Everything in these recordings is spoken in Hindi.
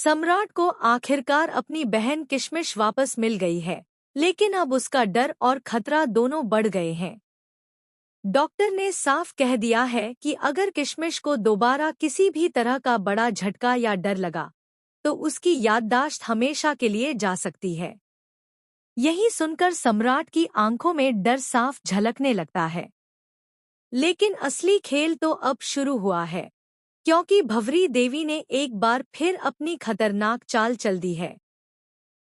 सम्राट को आखिरकार अपनी बहन किशमिश वापस मिल गई है, लेकिन अब उसका डर और खतरा दोनों बढ़ गए हैं। डॉक्टर ने साफ कह दिया है कि अगर किशमिश को दोबारा किसी भी तरह का बड़ा झटका या डर लगा, तो उसकी याददाश्त हमेशा के लिए जा सकती है। यही सुनकर सम्राट की आंखों में डर साफ झलकने लगता है। लेकिन असली खेल तो अब शुरू हुआ है, क्योंकि भंवरी देवी ने एक बार फिर अपनी खतरनाक चाल चल दी है।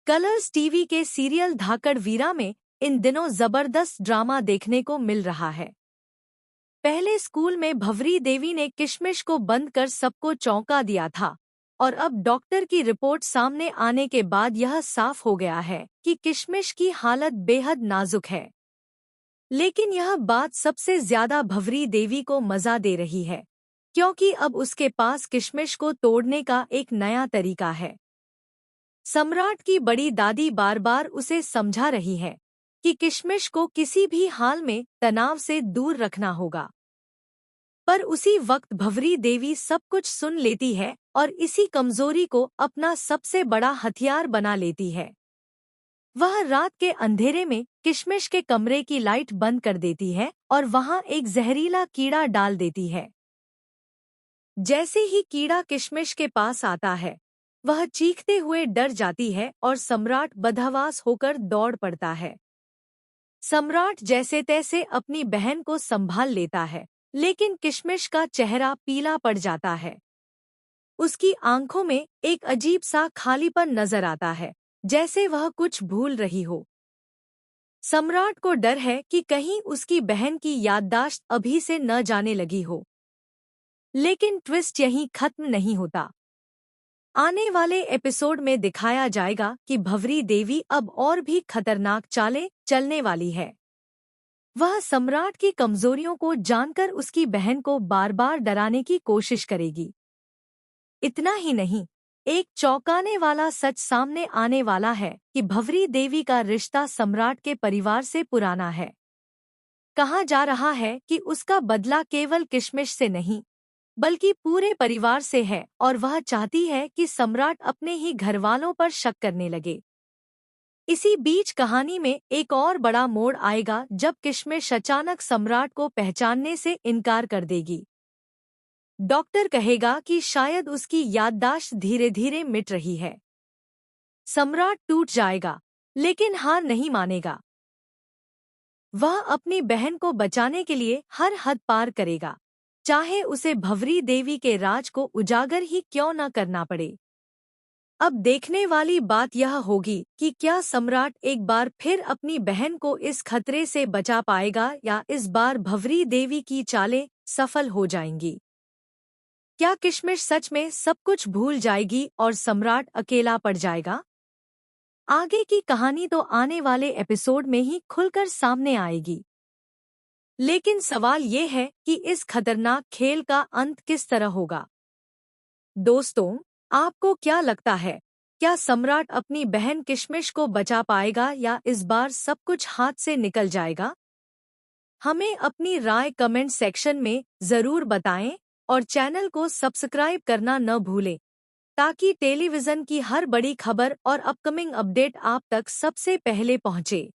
कलर्स टीवी के सीरियल धाकड़ वीरा में इन दिनों जबरदस्त ड्रामा देखने को मिल रहा है। पहले स्कूल में भंवरी देवी ने किशमिश को बंद कर सबको चौंका दिया था, और अब डॉक्टर की रिपोर्ट सामने आने के बाद यह साफ हो गया है कि किशमिश की हालत बेहद नाजुक है। लेकिन यह बात सबसे ज्यादा भंवरी देवी को मजा दे रही है, क्योंकि अब उसके पास किशमिश को तोड़ने का एक नया तरीका है। सम्राट की बड़ी दादी बार बार उसे समझा रही है कि किशमिश को किसी भी हाल में तनाव से दूर रखना होगा। पर उसी वक्त भंवरी देवी सब कुछ सुन लेती है और इसी कमजोरी को अपना सबसे बड़ा हथियार बना लेती है। वह रात के अंधेरे में किशमिश के कमरे की लाइट बंद कर देती है और वहां एक जहरीला कीड़ा डाल देती है। जैसे ही कीड़ा किशमिश के पास आता है, वह चीखते हुए डर जाती है और सम्राट बदहवास होकर दौड़ पड़ता है। सम्राट जैसे तैसे अपनी बहन को संभाल लेता है, लेकिन किशमिश का चेहरा पीला पड़ जाता है। उसकी आंखों में एक अजीब सा खालीपन नजर आता है, जैसे वह कुछ भूल रही हो। सम्राट को डर है कि कहीं उसकी बहन की याददाश्त अभी से न जाने लगी हो। लेकिन ट्विस्ट यहीं खत्म नहीं होता। आने वाले एपिसोड में दिखाया जाएगा कि भंवरी देवी अब और भी खतरनाक चालें चलने वाली है। वह सम्राट की कमजोरियों को जानकर उसकी बहन को बार बार डराने की कोशिश करेगी। इतना ही नहीं, एक चौंकाने वाला सच सामने आने वाला है कि भंवरी देवी का रिश्ता सम्राट के परिवार से पुराना है। कहा जा रहा है कि उसका बदला केवल किशमिश से नहीं, बल्कि पूरे परिवार से है, और वह चाहती है कि सम्राट अपने ही घरवालों पर शक करने लगे। इसी बीच कहानी में एक और बड़ा मोड़ आएगा जब किशमिश अचानक सम्राट को पहचानने से इनकार कर देगी। डॉक्टर कहेगा कि शायद उसकी याददाश्त धीरे धीरे मिट रही है। सम्राट टूट जाएगा, लेकिन हार नहीं मानेगा। वह अपनी बहन को बचाने के लिए हर हद पार करेगा, चाहे उसे भंवरी देवी के राज को उजागर ही क्यों न करना पड़े। अब देखने वाली बात यह होगी कि क्या सम्राट एक बार फिर अपनी बहन को इस खतरे से बचा पाएगा, या इस बार भंवरी देवी की चालें सफल हो जाएंगी। क्या किशमिश सच में सब कुछ भूल जाएगी और सम्राट अकेला पड़ जाएगा? आगे की कहानी तो आने वाले एपिसोड में ही खुलकर सामने आएगी। लेकिन सवाल ये है कि इस खतरनाक खेल का अंत किस तरह होगा। दोस्तों, आपको क्या लगता है, क्या सम्राट अपनी बहन किशमिश को बचा पाएगा या इस बार सब कुछ हाथ से निकल जाएगा? हमें अपनी राय कमेंट सेक्शन में जरूर बताएं और चैनल को सब्सक्राइब करना न भूलें, ताकि टेलीविज़न की हर बड़ी खबर और अपकमिंग अपडेट आप तक सबसे पहले पहुंचे।